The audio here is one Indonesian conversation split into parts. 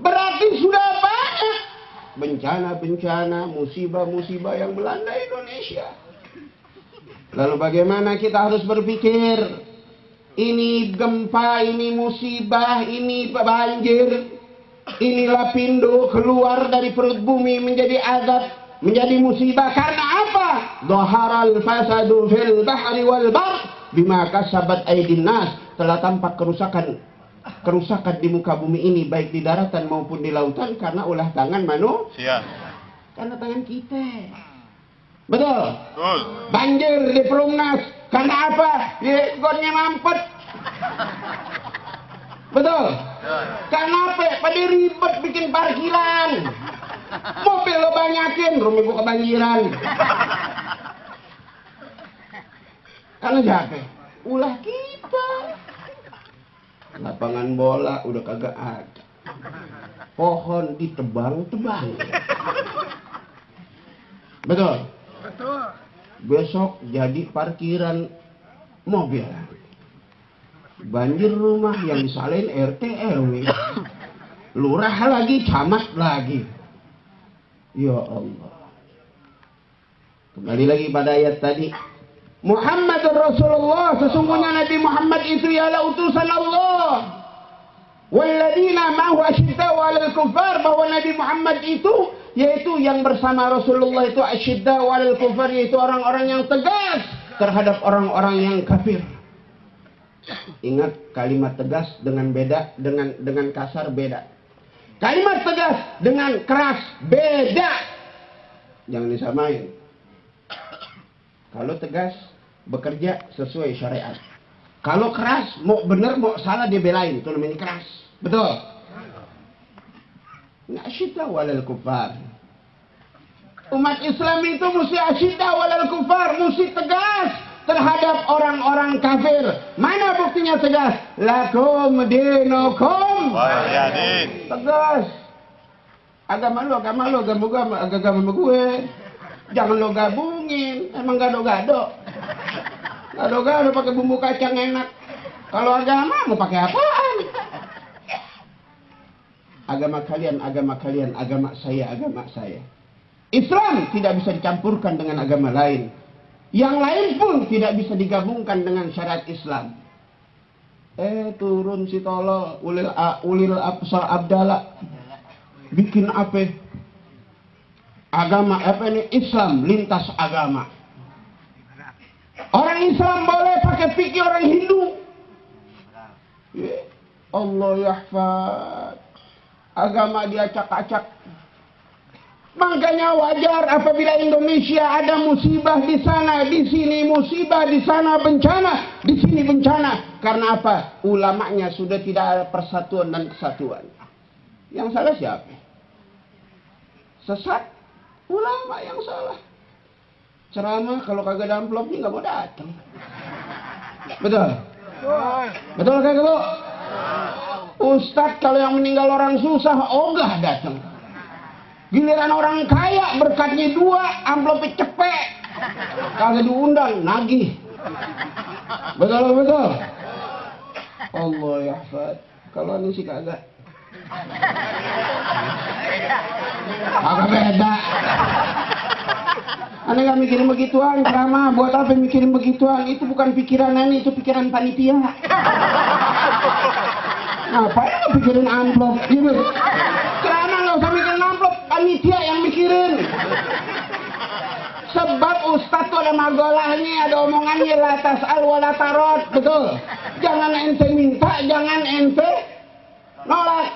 Berarti sudah banyak bencana-bencana, musibah-musibah yang melanda Indonesia. Lalu bagaimana kita harus berpikir? Ini gempa, ini musibah, ini banjir. Inilah Lapindo keluar dari perut bumi menjadi azab, menjadi musibah. Karena apa? Dhaharal fasadu fil bahri wal bar bima kasabat aydin nas. Telah tampak kerusakan di muka bumi ini, baik di daratan maupun di lautan, karena ulah tangan manusia. Karena tangan kita. Betul? Betul. Banjir di Perumnas. Karena apa? Ya, gonnya mampet. Betul? Karena apa? Pada ribet bikin parkiran. Mobil lo banyakin, rumah gua kebanjiran. Karena siapa? Ulah kita. Lapangan bola udah kagak ada. Pohon ditebang-tebang. Betul? Betul. Besok jadi parkiran mobil. Banjir rumah yang disalahin RT RW. Lurah lagi, camat lagi. Ya Allah. Kembali lagi pada ayat tadi. Muhammadur Rasulullah, sesungguhnya Nabi Muhammad itu ialah utusan Allah. Walladzina ma'ahu asyidda'u 'alal kuffar, bahwa Nabi Muhammad itu yaitu yang bersama Rasulullah itu asyidda'u 'alal kuffar, yaitu orang-orang yang tegas terhadap orang-orang yang kafir. Ingat, kalimat tegas dengan beda, dengan kasar beda. Kalimat tegas dengan keras beda. Jangan disamain. Kalau tegas bekerja sesuai syariat. Kalau keras, mau benar mau salah dibelain, itu namanya keras. Betul? Asyidda walal kufar. Umat Islam itu mesti asyidda walal kufar, mesti tegas terhadap orang-orang kafir. Mana buktinya tegas? Lakum dinukum waliyadin. Tegas. Agama lu, agama gue. Jangan lo gabungin, emang gado-gado. Gado-gado pakai bumbu kacang enak. Kalau agama mau pakai apaan? Agama kalian, agama saya, agama saya. Islam tidak bisa dicampurkan dengan agama lain. Yang lain pun tidak bisa digabungkan dengan syariat Islam. Turun si tolol, ulil absar abdallah. Bikin apa? Agama apa ini? Islam lintas agama. Orang Islam boleh pakai fikih orang Hindu. Allah yahfad. Agama dia acak-acak. Makanya wajar apabila Indonesia ada musibah di sana, di sini musibah, di sana bencana, di sini bencana. Karena apa? Ulamanya sudah tidak ada persatuan dan kesatuan. Yang salah siapa? Sesat. Ulama yang salah. Ceramah kalau kagak ada amplopnya nggak mau datang. Betul? Betul kagak lu? Ustadz kalau yang meninggal orang susah ogah datang. Giliran orang kaya berkatnya 2, amplopnya cepet. Kagak diundang, nagih. Betul? Allah yahfad. Kalau ini sih kagak. Agak beda. Aneh gak mikirin begituan, ceramah. Buat apa mikirin begituan? Itu bukan pikiran aneh, itu pikiran panitia. Ngapain gak pikirin amplop? Gitu. Ceramah gak usah mikirin amplop, panitia yang mikirin. Sebab ustadz tuh ada magolahnya, ada omongannya, la tas'al wa la tarot. Betul? Jangan ente minta, jangan ente nolak.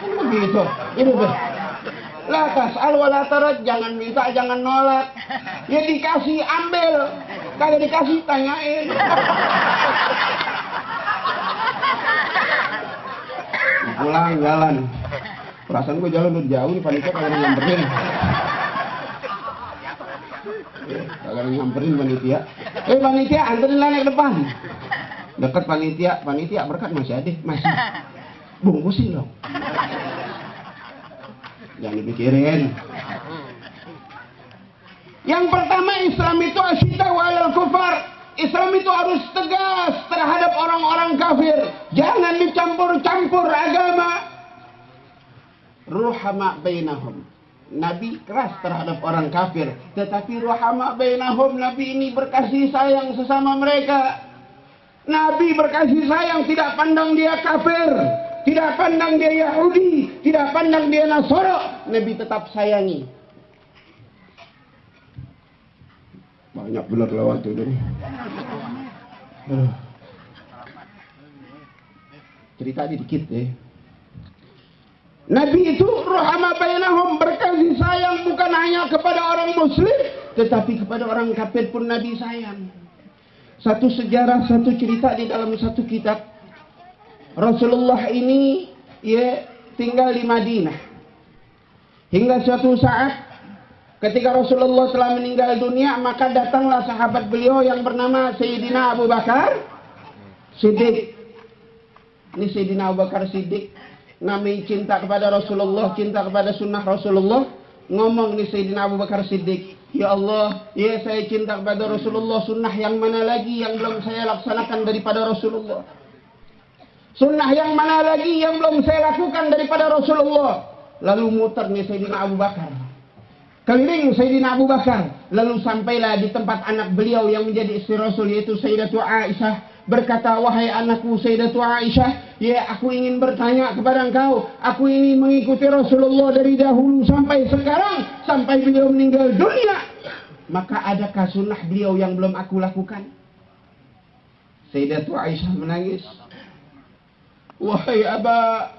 Begitu. Ini tuh. La tas'al wa la tarad, jangan minta, jangan nolak. Ya dikasih ambil, kagak dikasih tanyain. Pulang jalan. Perasaan gue jalan udah jauh nih, panitia kagak nyamperin. Kagak nyamperin panitia. Panitia anterin lah naik depan. Dekat panitia berkat masih ada, masih. Bungkusin dong. Jangan dipikirin. Yang pertama, Islam itu asyidda walal kufar. Islam itu harus tegas terhadap orang-orang kafir. Jangan dicampur-campur agama. Ruhama bainahum. Nabi keras terhadap orang kafir, tetapi ruhama bainahum, Nabi ini berkasih sayang sesama mereka. Nabi berkasih sayang, tidak pandang dia kafir, tidak pandang dia Yahudi, tidak pandang dia Nasara. Nabi tetap sayangi. Banyak benar lewat itu. Cerita dikit ya. Nabi itu rahmah bainahum, berkasih sayang bukan hanya kepada orang muslim, tetapi kepada orang kafir pun Nabi sayang. Satu sejarah, satu cerita di dalam satu kitab. Rasulullah ini tinggal di Madinah. Hingga suatu saat ketika Rasulullah telah meninggal dunia, maka datanglah sahabat beliau yang bernama Sayyidina Abu Bakar Siddiq. Ini Sayyidina Abu Bakar Siddiq, namanya cinta kepada Rasulullah, cinta kepada sunnah Rasulullah. Ngomong nih Sayyidina Abu Bakar Siddiq, ya Allah, ya saya cinta kepada Rasulullah, sunnah yang mana lagi yang belum saya laksanakan daripada Rasulullah? Sunnah yang mana lagi yang belum saya lakukan daripada Rasulullah? Lalu muter nih Sayyidina Abu Bakar, keliling Sayyidina Abu Bakar, lalu sampailah di tempat anak beliau yang menjadi istri Rasul, yaitu Sayyidatu Aisyah. Berkata, wahai anakku Sayyidatu Aisyah, ya aku ingin bertanya kepada engkau. Aku ini mengikuti Rasulullah dari dahulu sampai sekarang, sampai beliau meninggal dunia. Maka adakah sunnah beliau yang belum aku lakukan? Sayyidatu Aisyah menangis. Wahai Aba,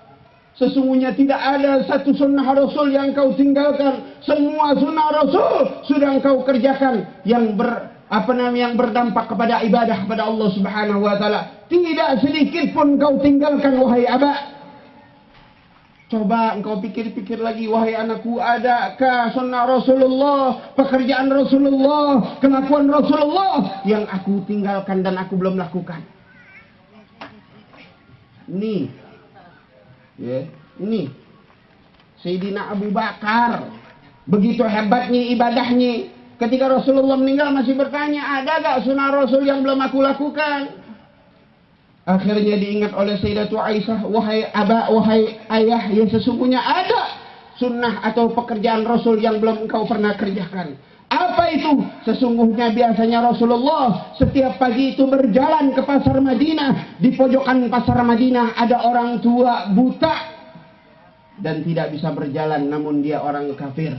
sesungguhnya tidak ada satu sunnah Rasul yang kau tinggalkan. Semua sunnah Rasul sudah engkau kerjakan yang yang berdampak kepada ibadah kepada Allah Subhanahu wa taala. Tidak sedikit pun kau tinggalkan wahai Aba. Coba engkau pikir-pikir lagi wahai anakku, adakah sunnah Rasulullah, pekerjaan Rasulullah, kelakuan Rasulullah yang aku tinggalkan dan aku belum lakukan? Nih. Ini Sayyidina Abu Bakar, begitu hebatnya ibadahnya. Ketika Rasulullah meninggal masih bertanya, ada gak sunnah Rasul yang belum aku lakukan? Akhirnya diingat oleh Sayyidatu Aisyah, wahai Aba, wahai ayah, yang sesungguhnya ada sunnah atau pekerjaan Rasul yang belum engkau pernah kerjakan. Apa itu? Sesungguhnya biasanya Rasulullah setiap pagi itu berjalan ke pasar Madinah. Di pojokan pasar Madinah ada orang tua buta dan tidak bisa berjalan, namun dia orang kafir.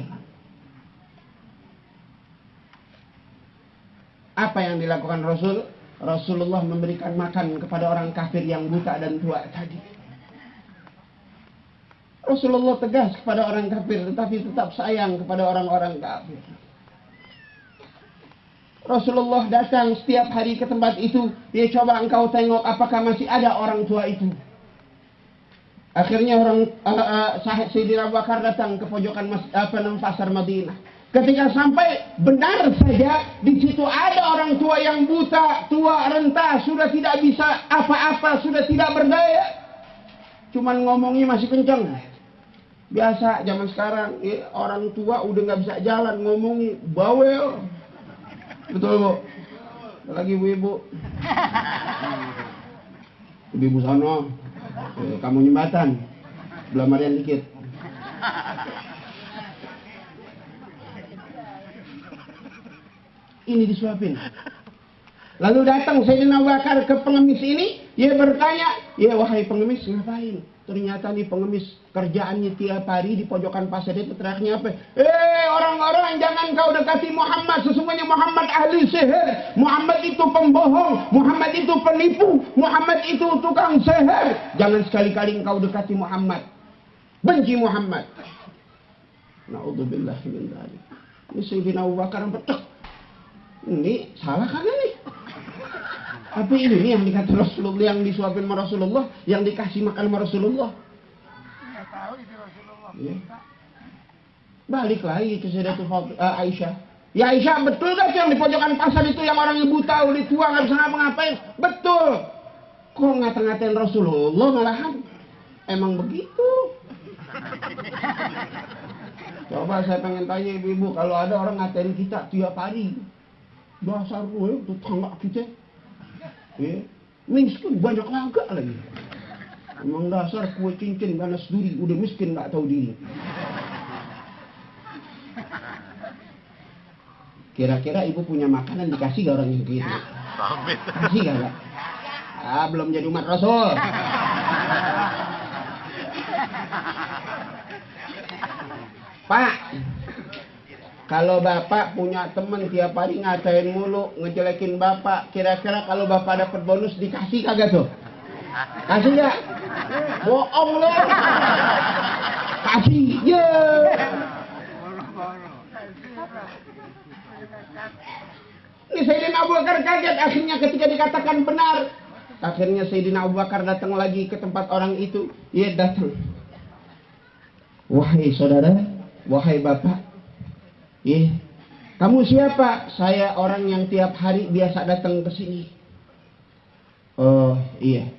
Apa yang dilakukan Rasul? Rasulullah memberikan makan kepada orang kafir yang buta dan tua tadi. Rasulullah tegas kepada orang kafir, tetapi tetap sayang kepada orang-orang kafir. Rasulullah datang setiap hari ke tempat itu. Dia coba engkau tengok apakah masih ada orang tua itu. Akhirnya Sayyidina Abu Bakar datang ke pojokan pasar Madinah. Ketika sampai, benar saja di situ ada orang tua yang buta, tua, renta, sudah tidak bisa apa-apa, sudah tidak berdaya. Cuman ngomongnya masih kencang. Biasa zaman sekarang orang tua udah nggak bisa jalan, ngomongnya bawel. Betul Bu? Lagi ibu-ibu. Ibu-ibu sono, kamu nyembatan, belamarian dikit. Ini disuapin. Lalu datang Sayyidina Abu Bakar ke pengemis ini, dia bertanya, ya wahai pengemis, ngapain? Ternyata nih pengemis kerjaannya tiap hari di pojokan pasar itu teriaknya apa? Orang-orang jangan kau dekati Muhammad, sesungguhnya Muhammad ahli sihir, Muhammad itu pembohong, Muhammad itu penipu, Muhammad itu tukang sihir. Jangan sekali-kali engkau dekati Muhammad. Benci Muhammad. Na'udzubillah min dzalik. Ini Sayyidina Abu Bakar petek. Ini salah kagak nih? Apa ini yang dikata Rasulullah, yang disuapin sama Rasulullah, yang dikasih makan sama Rasulullah? Nggak tahu itu Rasulullah. Ya. Balik lagi ke Sayyidatu Aisyah. Ya Aisyah, betul gak yang di pojokan pasar itu yang orang ibu tahu, udah tua nggak bisa ngapa-ngapain? Betul. Kok ngata-ngatain Rasulullah malahan? Emang begitu? Coba saya pengen tanya ibu-ibu, kalau ada orang ngatain kita tiap hari, Dasar tetangga kita. Ya, miskin banyak laga lagi. Emang dasar kue cincin ganas duri, udah miskin nggak tahu diri. Kira-kira ibu punya makanan dikasih gak orang yang gitu? Kasih gak? Ah, belum jadi umat Rasul. Pak, kalau bapak punya temen tiap hari ngatain mulu, ngejelekin bapak, kira-kira kalau bapak dapat bonus dikasih kagak tuh? Kasih gak? Bohong lo. Kasih, ya. Ini Sayyidina Abu Bakar kaget akhirnya ketika dikatakan benar. Akhirnya Sayyidina Abu Bakar datang lagi ke tempat orang itu. Ia datang. Wahai saudara, wahai bapak. Kamu siapa? Saya orang yang tiap hari biasa datang ke sini. Oh iya.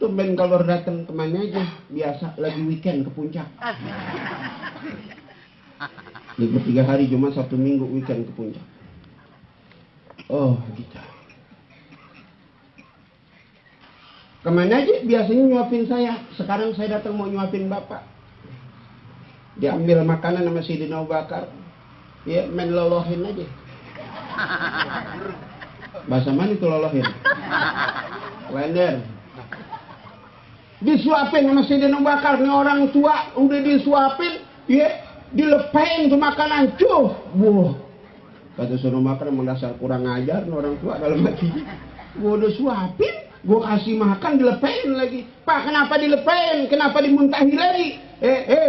Tumben kalau datang kemana aja? Biasa lagi weekend ke puncak. Libur 3 hari cuma Sabtu Minggu weekend ke puncak. Oh gitu. Kemana aja biasanya nyuapin saya. Sekarang saya datang mau nyuapin bapak. Diambil makanan sama Sayyidina Abu Bakar. Ya main lolohin aja. Bahasa mana itu lolohin? Lender. Disuapin sama Sayyidina Abu Bakar. Nih orang tua udah disuapin. Ya dilepain tuh makanan. Cuh. Buh. Kata Sayyidina Abu Bakar emang dasar kurang ajar orang tua dalam hati. Gue udah suapin, gue kasih makan dilepain lagi. Pak, kenapa dilepain? Kenapa dimuntahi lagi?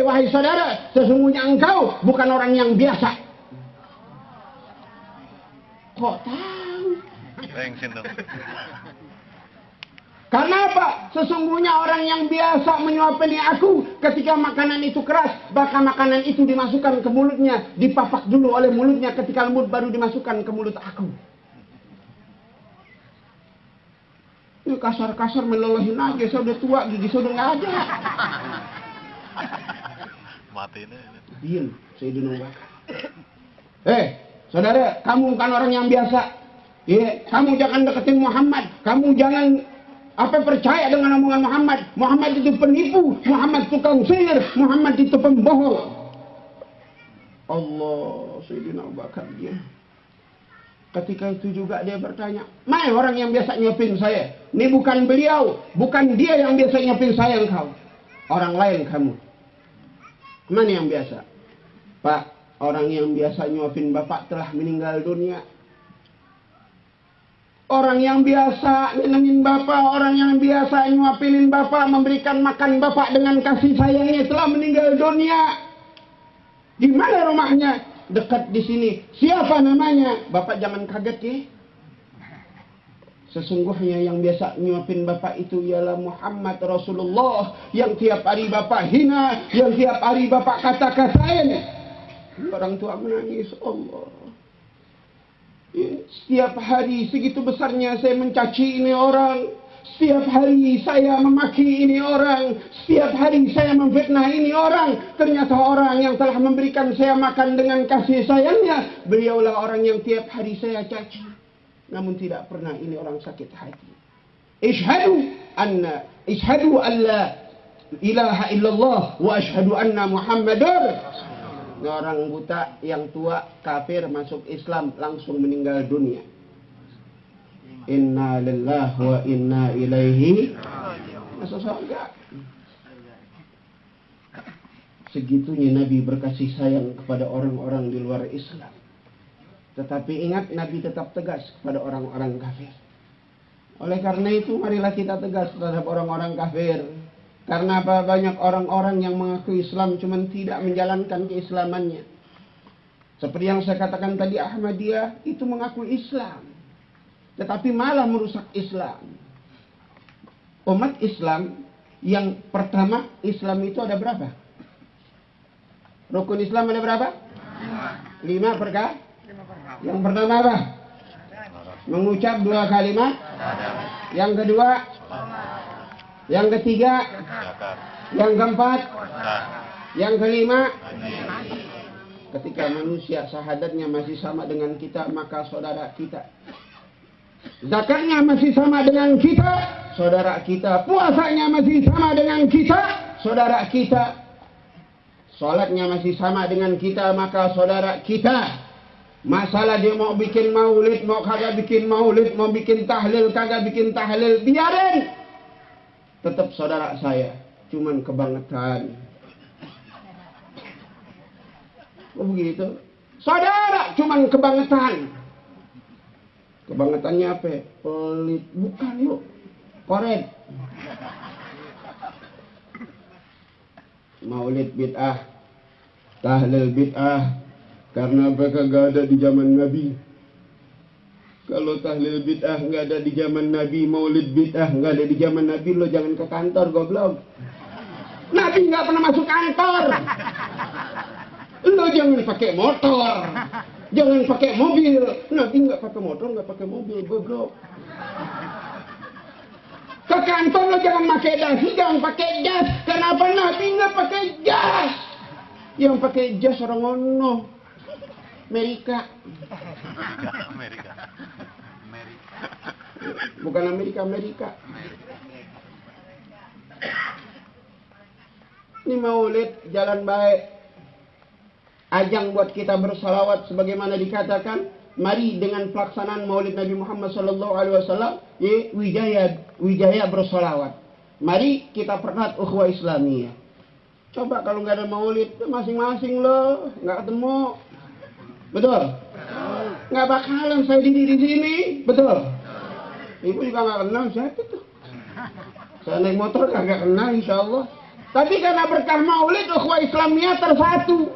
Wahai saudara, sesungguhnya engkau bukan orang yang biasa. Kok tahu? Karena apa? Sesungguhnya orang yang biasa menyuapin aku ketika makanan itu keras, bahkan makanan itu dimasukkan ke mulutnya, dipapak dulu oleh mulutnya ketika lembut baru dimasukkan ke mulut aku. Ini kasar-kasar melolohin aja, saya udah tua, gigi saya udah nggak ada. Mati ini. Diam, saya dinunggu. Saudara, kamu bukan orang yang biasa. Kamu jangan deketin Muhammad, kamu jangan percaya dengan omongan Muhammad. Muhammad itu penipu, Muhammad tukang sihir, Muhammad itu pembohong. Allah, Sayyidina Abu Bakar dia. Ketika itu juga dia bertanya, mana orang yang biasa nyopin saya? Ini bukan beliau, bukan dia yang biasa nyopin saya engkau. Orang lain kamu. Mana yang biasa? Pak, orang yang biasa nyopin bapak telah meninggal dunia. Orang yang biasa nyenengin bapak, orang yang biasa nyuapinin bapak, memberikan makan bapak dengan kasih sayangnya telah meninggal dunia. Di mana rumahnya? Dekat di sini. Siapa namanya? Bapak jangan kaget ya. Sesungguhnya yang biasa nyuapin bapak itu ialah Muhammad Rasulullah yang tiap hari bapak hina, yang tiap hari bapak kata-katain. Orang tua menangis, Allah. Setiap hari segitu besarnya saya mencaci ini orang. Setiap hari saya memaki ini orang. Setiap hari saya memfitnah ini orang. Ternyata orang yang telah memberikan saya makan dengan kasih sayangnya, beliaulah orang yang tiap hari saya caci. Namun tidak pernah ini orang sakit hati. Ishhadu an la ilaha illallah wa ashhadu anna Muhammadar. Orang buta yang tua kafir masuk Islam langsung meninggal dunia. Inna lillahi wa inna ilaihi masuk surga. Segitunya Nabi berkasih sayang kepada orang-orang di luar Islam. Tetapi ingat, Nabi tetap tegas kepada orang-orang kafir. Oleh karena itu marilah kita tegas terhadap orang-orang kafir. Karena apa? Banyak orang-orang yang mengaku Islam cuma tidak menjalankan keislamannya. Seperti yang saya katakan tadi, Ahmadiyah itu mengaku Islam, tetapi malah merusak Islam. Umat Islam yang pertama, Islam itu ada berapa? Rukun Islam ada berapa? 5 perkara. Yang pertama apa? Mengucap 2 kalimat. Yang kedua, yang ketiga, yang keempat, yang kelima, Ketika manusia syahadatnya masih sama dengan kita, maka saudara kita. Zakatnya masih sama dengan kita, saudara kita. Puasanya masih sama dengan kita, saudara kita. Salatnya masih sama dengan kita, maka saudara kita. Masalah dia mau bikin maulid, mau kagak bikin maulid, mau bikin tahlil, kagak bikin tahlil, biarin. Tetap saudara saya, cuman kebangetan. Oh begitu. Saudara cuman kebangetan. Kebangetannya apa? Pelit. Bukan yuk. Koret. Maulid bid'ah. Tahlil bid'ah. Karena mereka gak ada di zaman Nabi. Kalau tahlil bid'ah gak ada di zaman Nabi, maulid bid'ah gak ada di zaman Nabi, lo jangan ke kantor goblok. Nabi gak pernah masuk kantor. Lo jangan pakai motor, jangan pakai mobil. Nabi gak pakai motor, gak pakai mobil, goblok. Ke kantor lo jangan pakai dasi, jangan pakai jas. Kenapa Nabi gak pakai jas? Yang pakai jas orang ono. Amerika. Bukan Amerika. Ini maulid jalan baik. Ajang buat kita bersalawat sebagaimana dikatakan. Mari dengan pelaksanaan maulid Nabi Muhammad SAW, wijaya bersalawat. Mari kita pererat ukhuwah Islamiyah. Coba kalau nggak ada maulid, masing-masing loh, nggak ketemu. Betul? Nggak bakalan saya diri di sini, betul? Ibu juga nggak kenal siapa tuh. Saya naik motor nggak kenal, insya Allah. Tapi karena berkah maulid, ukhuwah Islamiyah tersatu.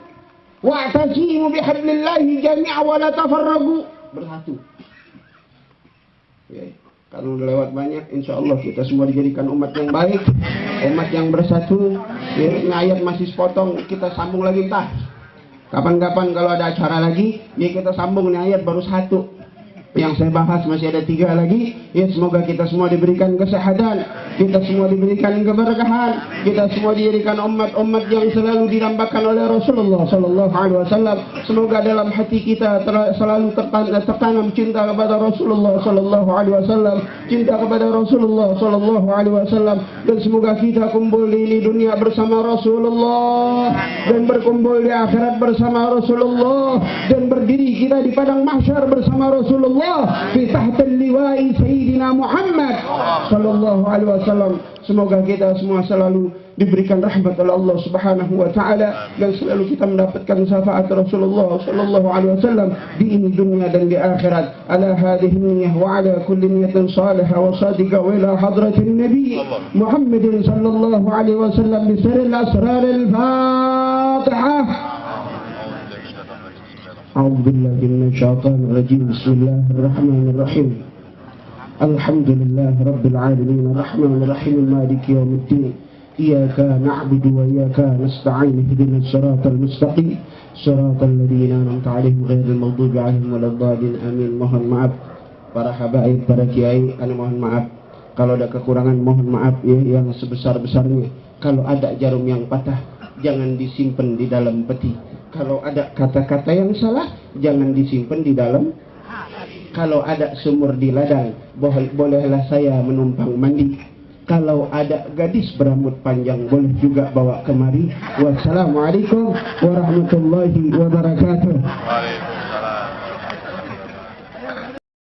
Wa'tasimu bihablillahi jami'a wa la tafarraqu. Bersatu. Ya, kalau udah lewat banyak, insya Allah kita semua dijadikan umat yang baik, umat yang bersatu. Ya, ini ayat masih sepotong, kita sambung lagi entah. Kapan-kapan kalau ada acara lagi, ya kita sambung nih ayat baru satu. Yang saya bahas masih ada 3 lagi. Ya semoga kita semua diberikan kesehatan, kita semua diberikan keberkahan, kita semua dijadikan umat-umat yang selalu dirambakan oleh Rasulullah Sallallahu Alaihi Wasallam. Semoga dalam hati kita selalu tertanam cinta kepada Rasulullah Sallallahu Alaihi Wasallam, cinta kepada Rasulullah Sallallahu Alaihi Wasallam, dan semoga kita kumpul di dunia bersama Rasulullah dan berkumpul di akhirat bersama Rasulullah dan berdiri kita di padang mahsyar bersama Rasulullah fi tahtal liwa'i Sayyidina Muhammad sallallahu alaihi wasallam. Semoga kita semua selalu diberikan rahmat oleh Allah Subhanahu wa taala dan selalu kita mendapatkan syafaat Rasulullah sallallahu alaihi wasallam di ini dunia dan di akhirat. Ala hadhihi niyyah wa ala kulli niyyatin salihah wa sadiqah wa ila hadratin nabi Muhammadin sallallahu alaihi wasallam bi sirril asrar al-Fatihah. أعوذ بالله من الشيطان الرجيم بسم الله الرحمن الرحيم الحمد لله رب العالمين الرحمن الرحيم مالك يوم الدين إياك نعبد وإياك نستعين اهدنا الصراط المستقيم صراط الذين أنعمت عليهم غير المغضوب عليهم ولا الضالين آمين. Mohon maaf para habaib, para kiai, ana mohon maaf kalau ada kekurangan, mohon maaf ya yang sebesar-besarnya. Kalau ada jarum yang patah jangan disimpan di dalam peti. Kalau ada kata-kata yang salah, jangan disimpan di dalam. Kalau ada sumur di ladang, bolehlah saya menumpang mandi. Kalau ada gadis berambut panjang, boleh juga bawa kemari. Wassalamualaikum warahmatullahi wabarakatuh.